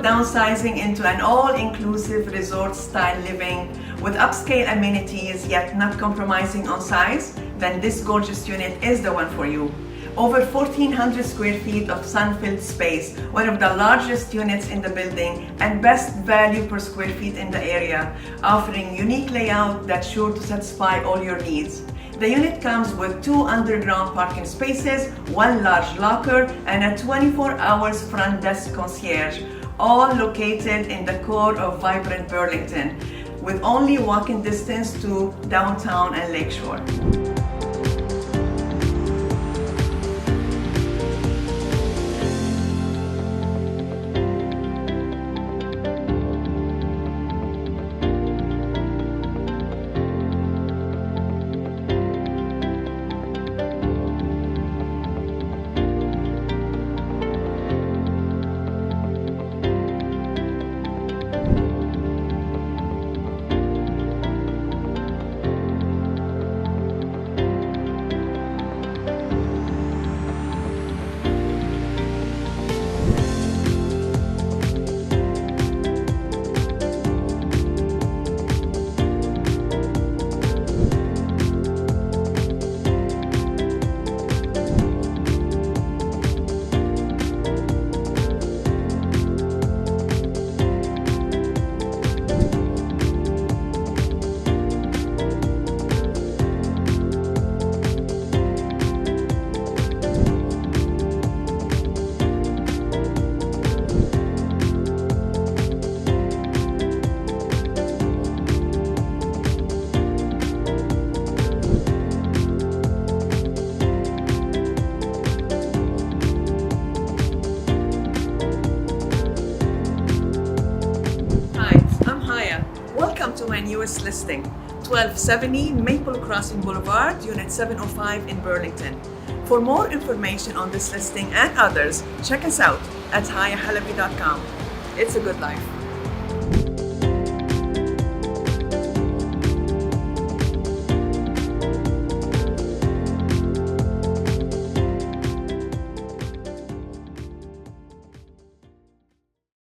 downsizing into an all-inclusive resort-style living with upscale amenities yet not compromising on size, then this gorgeous unit is the one for you. Over 1,400 square feet of sun-filled space, one of the largest units in the building and best value per square feet in the area, offering unique layout that's sure to satisfy all your needs. The unit comes with 2 underground parking spaces, 1 large locker, and a 24-hour front desk concierge, all located in the core of vibrant Burlington, with only walking distance to downtown and Lakeshore. Welcome to my newest listing, 1270 Maple Crossing Boulevard, Unit 705 in Burlington. For more information on this listing and others, check us out at hayahalabi.com. It's a good life.